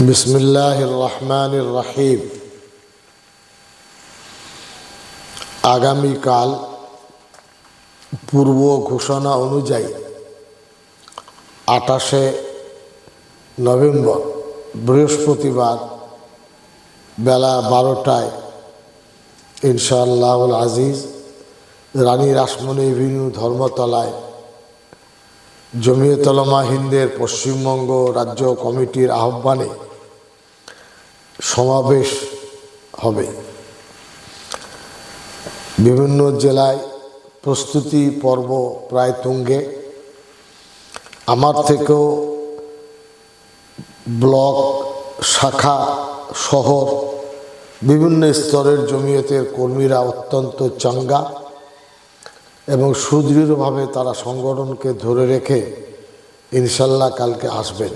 বিসমিল্লাহির রহমানির রহিম। আগামীকাল পূর্ব ঘোষণা অনুযায়ী 28শে নভেম্বর বৃহস্পতিবার বেলা 12টায় ইনশাআল্লাহুল আজিজ রানী রাসমণি এভিনিউ ধর্মতলায় জমিয়তুল উলামা হিন্দের পশ্চিমবঙ্গ রাজ্য কমিটির আহ্বানে সমাবেশ হবে। বিভিন্ন জেলায় প্রস্তুতি পর্ব প্রায় তুঙ্গে। আমার থেকেও ব্লক, শাখা, শহর বিভিন্ন স্তরের জমিয়তের কর্মীরা অত্যন্ত চাঙ্গা এবং সুদৃঢ়ভাবে তারা সংগঠনকে ধরে রেখে ইনশাল্লাহ কালকে আসবেন।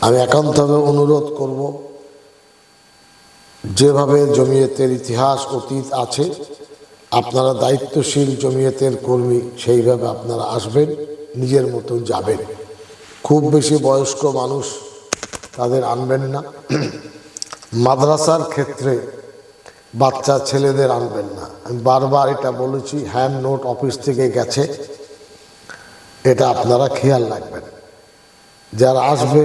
আমি একান্তভাবে অনুরোধ করব, যেভাবে জমিয়তের ইতিহাস অতীত আছে, আপনারা দায়িত্বশীল জমিয়তের কর্মী, সেইভাবে আপনারা আসবেন, নিজের মতো যাবেন। খুব বেশি বয়স্ক মানুষ তাদের আনবেন না। মাদ্রাসার ক্ষেত্রে বাচ্চা ছেলেদের আনবেন না। আমি বারবার এটা বলেছি, হ্যান্ড নোট অফিস থেকে গেছে, এটা আপনারা খেয়াল রাখবেন। যারা আসবে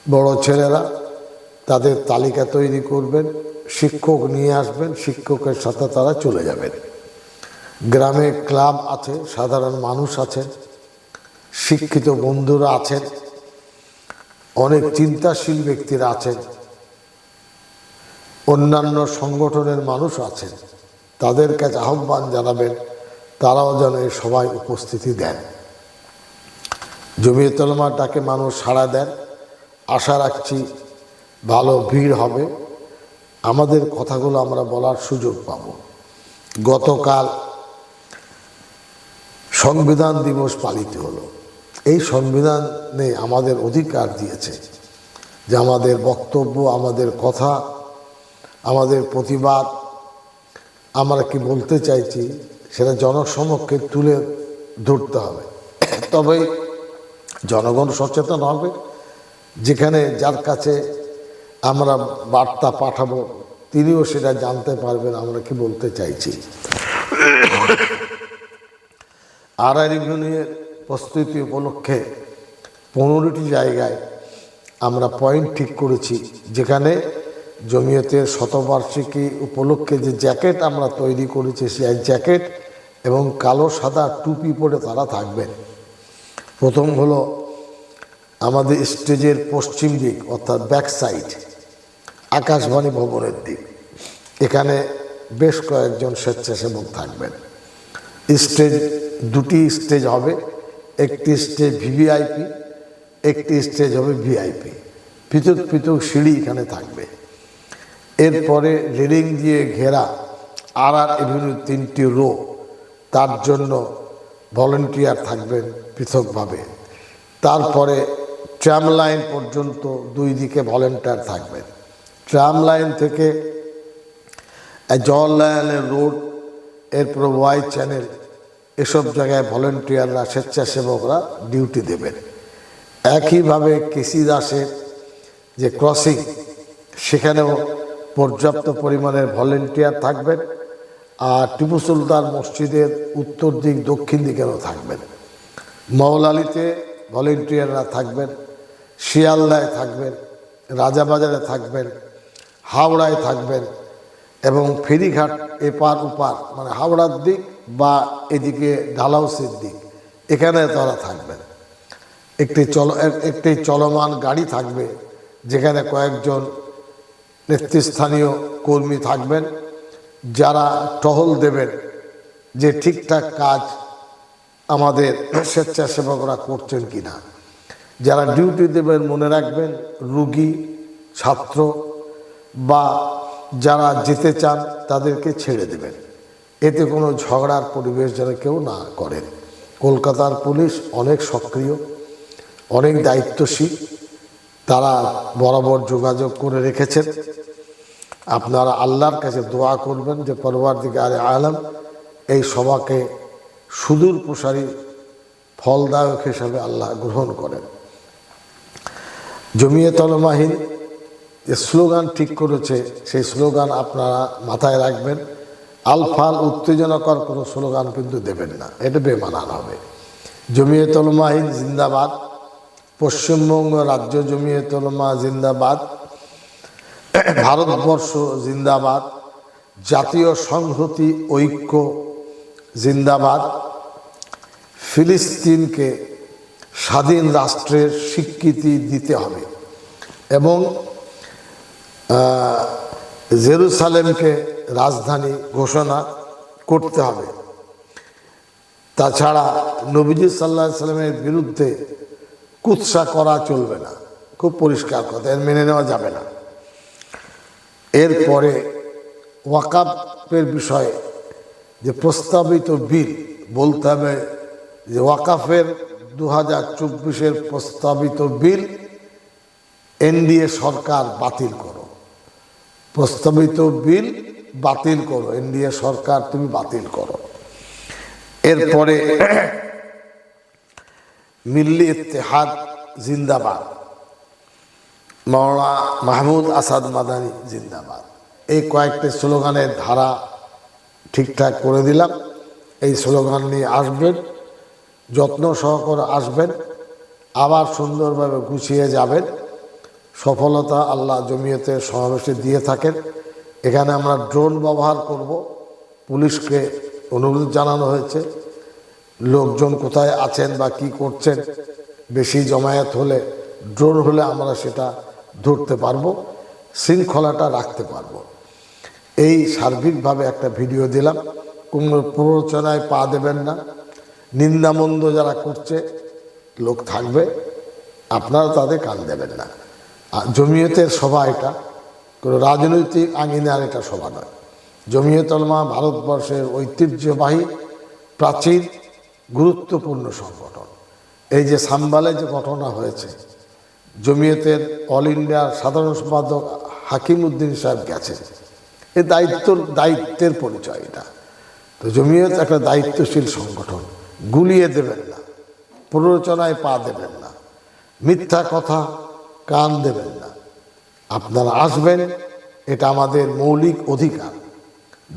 বড় ছেলেরা, তাদের তালিকা তৈরি করবেন, শিক্ষক নিয়ে আসবেন, শিক্ষকের সাথে তারা চলে যাবেন। গ্রামে ক্লাব আছে, সাধারণ মানুষ আছেন, শিক্ষিত বন্ধুরা আছেন, অনেক চিন্তাশীল ব্যক্তিরা আছেন, অন্যান্য সংগঠনের মানুষ আছেন। তাদের কাছে আহ্বান জানাবেন, তারাও যেন এই সভায় উপস্থিতি দেন। জমিয়তুল উলামার ডাকে মানুষ সাড়া দেন। আশা রাখছি ভালো ভিড় হবে, আমাদের কথাগুলো আমরা বলার সুযোগ পাব। গতকাল সংবিধান দিবস পালিত হলো। এই সংবিধানে আমাদের অধিকার দিয়েছে যে আমাদের বক্তব্য, আমাদের কথা, আমাদের প্রতিবাদ, আমরা কি বলতে চাইছি সেটা জনসমক্ষে তুলে ধরতে হবে। তবে জনগণ সচেতন হবে। যেখানে যার কাছে আমরা বার্তা পাঠাবো তিনিও সেটা জানতে পারবেন আমরা কি বলতে চাইছি। আড়াই ইউনিয়নের প্রস্তুতি উপলক্ষে 15টি জায়গায় আমরা পয়েন্ট ঠিক করেছি, যেখানে জমিয়তের শতবার্ষিকী উপলক্ষে যে জ্যাকেট আমরা তৈরি করেছি, সেই জ্যাকেট এবং কালো সাদা টুপি পরে তারা থাকবেন। প্রথম হলো আমাদের স্টেজের পশ্চিম দিক, অর্থাৎ ব্যাক সাইড, আকাশবাণী ভবনের দিক। এখানে বেশ কয়েকজন স্বেচ্ছাসেবক থাকবেন। স্টেজ, দুটি স্টেজ হবে, একটি স্টেজ ভিভিআইপি, একটি স্টেজ হবে ভিআইপি। পৃথক পৃথক সিঁড়ি এখানে থাকবে। এরপরে রেলিং দিয়ে ঘেরা আর এভিনিউ 3টি রো, তার জন্য ভলেন্টিয়ার থাকবেন পৃথকভাবে। তারপরে ট্রাম লাইন পর্যন্ত 2 দিকে ভলেন্টিয়ার থাকবেন। ট্রাম লাইন থেকে জওহরলাল রোড, এরপর ওয়াই চ্যানেল, এসব জায়গায় ভলেন্টিয়াররা, স্বেচ্ছাসেবকরা ডিউটি দেবেন। একইভাবে কেসি দাসের যে ক্রসিং, সেখানেও পর্যাপ্ত পরিমাণের ভলেন্টিয়ার থাকবেন। আর টিপু সুলতান মসজিদের উত্তর দিক, দক্ষিণ দিকেও থাকবেন। মৌলালিতে ভলেন্টিয়াররা থাকবেন, শিয়ালদায় থাকবেন, রাজাবাজারে থাকবেন, হাওড়ায় থাকবেন এবং ফেরিঘাট এপার ওপার, মানে হাওড়ার দিক বা এদিকে ডালহাউসির দিক, এখানে তারা থাকবেন। একটি চলমান গাড়ি থাকবে, যেখানে কয়েকজন নেতৃস্থানীয় কর্মী থাকবেন, যারা টহল দেবেন যে ঠিকঠাক কাজ আমাদের স্বেচ্ছাসেবকরা করছেন কিনা। যারা ডিউটি দেবেন মনে রাখবেন, রুগী, ছাত্র বা যারা যেতে চান তাদেরকে ছেড়ে দেবেন। এতে কোনো ঝগড়ার পরিবেশ যেন কেউ না করেন। কলকাতার পুলিশ অনেক সক্রিয়, অনেক দায়িত্বশীল, তারা বরাবর যোগাযোগ করে রেখেছেন। আপনারা আল্লাহর কাছে দোয়া করবেন যে পরওয়ারদিগারে আলম এই সভাকে সুদূর প্রসারী ফলদায়ক হিসাবে আল্লাহ গ্রহণ করেন। জমিয়ত উলামা হিন্দ যে স্লোগান ঠিক করেছে সেই স্লোগান আপনারা মাথায় রাখবেন। আলফাল উত্তেজনাকর কোনো স্লোগান কিন্তু দেবেন না, এটা বেমানান হবে। জমিয়ত উলামা হিন্দ জিন্দাবাদ, পশ্চিমবঙ্গ রাজ্য জমিয়ত উলামা জিন্দাবাদ, ভারতবর্ষ জিন্দাবাদ, জাতীয় সংহতি ঐক্য জিন্দাবাদ, ফিলিস্তিনকে স্বাধীন রাষ্ট্রের স্বীকৃতি দিতে হবে এবং জেরুসালেমকে রাজধানী ঘোষণা করতে হবে। তাছাড়া নবীজি সাল্লাল্লাহু আলাইহি সাল্লামের বিরুদ্ধে কুৎসা করা চলবে না, খুব পরিষ্কার কথা, এর মেনে নেওয়া যাবে না। এরপরে ওয়াকাফের বিষয়ে যে প্রস্তাবিত বিল, বলতে হবে যে ওয়াকাফের 2024-এর প্রস্তাবিত বিল এনডিএ সরকার বাতিল করো, প্রস্তাবিত বিল বাতিল করো, এনডিএ সরকার তুমি বাতিল করো। এরপরে মিল্লি ইত্তেহাদ জিন্দাবাদ, মাওলানা মাহমুদ আসাদ মাদানী জিন্দাবাদ, এই কয়েকটি স্লোগানের ধারা ঠিকঠাক করে দিলাম। এই স্লোগান নিয়ে আসবেন, যত্ন সহকারে আসবেন, আবার সুন্দরভাবে গুছিয়ে যাবেন। সফলতা আল্লাহ জমিয়তের সমাবেশে দিয়ে থাকেন। এখানে আমরা ড্রোন ব্যবহার করব, পুলিশকে অনুরোধ জানানো হয়েছে, লোকজন কোথায় আছেন বা কি করছেন, বেশি জমায়েত হলে ড্রোন হলে আমরা সেটা ধরতে পারবো, শৃঙ্খলাটা রাখতে পারবো। এই সার্বিকভাবে একটা ভিডিও দিলাম, কোনো প্ররোচনায় পা দেবেন না। নিন্দামন্দ যারা করছে লোক থাকবে, আপনারা তাদের কান দেবেন না। আর জমিয়তের সভা এটা কোনো রাজনৈতিক আঙিনার এটা সভা নয়। জমিয়ত উলামা ভারতবর্ষের ঐতিহ্যবাহী প্রাচীন গুরুত্বপূর্ণ সংগঠন। এই যে সাম্বালে যে ঘটনা হয়েছে, জমিয়তের অল ইন্ডিয়ার সাধারণ সম্পাদক হাকিম উদ্দিন সাহেব গেছেন, এই দায়িত্বের পরিচয় এটা। তো জমিয়ত একটা দায়িত্বশীল সংগঠন, গুলিয়ে দেবেন না, প্ররোচনায় পা দেবেন না, মিথ্যা কথা কান দেবেন না। আপনারা আসবেন, এটা আমাদের মৌলিক অধিকার,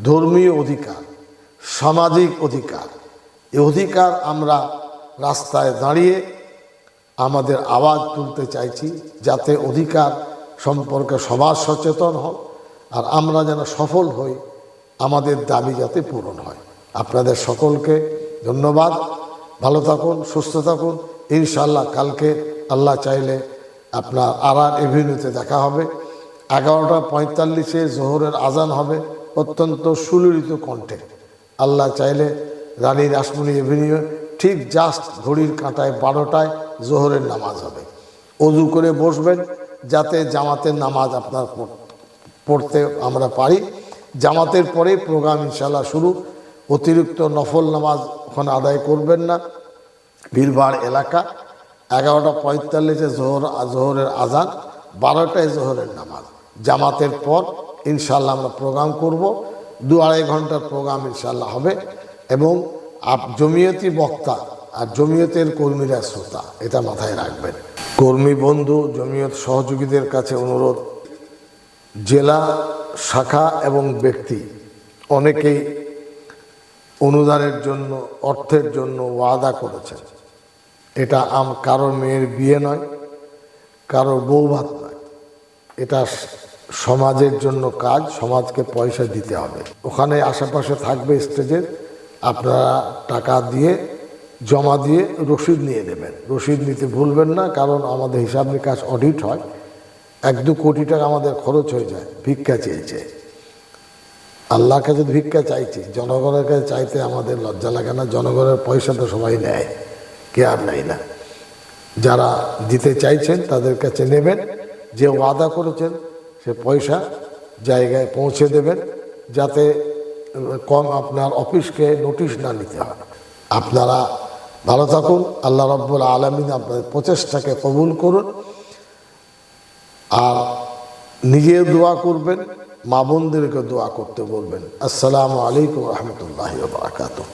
ধর্মীয় অধিকার, সামাজিক অধিকার। এই অধিকার আমরা রাস্তায় দাঁড়িয়ে আমাদের আওয়াজ তুলতে চাইছি, যাতে অধিকার সম্পর্কে সমাজ সচেতন হয় আর আমরা যেন সফল হই, আমাদের দাবি যাতে পূরণ হয়। আপনাদের সকলকে ধন্যবাদ। ভালো থাকুন, সুস্থ থাকুন। ইনশাআল্লাহ কালকে আল্লাহ চাইলে আপনার আরআর এভিনিউতে দেখা হবে। 11:45-এ জোহরের আজান হবে, অত্যন্ত সুললিত কণ্ঠে। আল্লাহ চাইলে রানী রাসমণি এভিনিউ ঠিক জাস্ট ঘড়ির কাঁটায় 12টায় জোহরের নামাজ হবে। অজু করে বসবেন যাতে জামাতের নামাজ আপনার পড়তে আমরা পারি। জামাতের পরে প্রোগ্রাম ইনশাআল্লাহ শুরু। অতিরিক্ত নফল নামাজ ওখানে আদায় করবেন না, ভিড়ভাড় এলাকা। 11:45-এ জোহরের আজান, 12টায় জোহরের নামাজ। জামাতের পর ইনশাআল্লাহ আমরা প্রোগ্রাম করব, 2-2.5 ঘন্টার প্রোগ্রাম ইনশাআল্লাহ হবে। এবং জমিয়তি বক্তা আর জমিয়তের কর্মীরা শ্রোতা, এটা মাথায় রাখবেন। কর্মী বন্ধু জমিয়ত সহযোগীদের কাছে অনুরোধ, জেলা শাখা এবং ব্যক্তি অনেকেই অনুদানের জন্য, অর্থের জন্য ওয়াদা করেছেন। এটা কারো মেয়ের বিয়ে নয়, কারো বৌভাত নয়, এটা সমাজের জন্য কাজ, সমাজকে পয়সা দিতে হবে। ওখানে আশেপাশে থাকবে স্টেজের, আপনারা টাকা দিয়ে জমা দিয়ে রসিদ নিয়ে নেবেন। রসিদ নিতে ভুলবেন না, কারণ আমাদের হিসাব নিকাশ অডিট হয়, 1-2 কোটি টাকা আমাদের খরচ হয়ে যায়। ভিক্ষা চেয়েছে, আল্লাহর কাছে ভিক্ষা চাইছি, জনগণের কাছে চাইতে আমাদের লজ্জা লাগে না? জনগণের পয়সা তো সবাই নেয়, কে আর নেয় না। যারা দিতে চাইছেন তাদের কাছে নেবেন, যে ওয়াদা করেছেন সে পয়সা জায়গায় পৌঁছে দেবেন, যাতে কম আপনার অফিসকে নোটিশ না নিতে হয়। আপনারা ভালো থাকুন। আল্লাহ রাব্বুল আলামিন আপনাদের প্রচেষ্টাকে কবুল করুন। আর নিজেও দোয়া করবেন, মা বোনদেরকে দোয়া করতে বলবেন। আসসালামু আলাইকুম ওয়া রাহমাতুল্লাহি ওয়া বারাকাতুহু।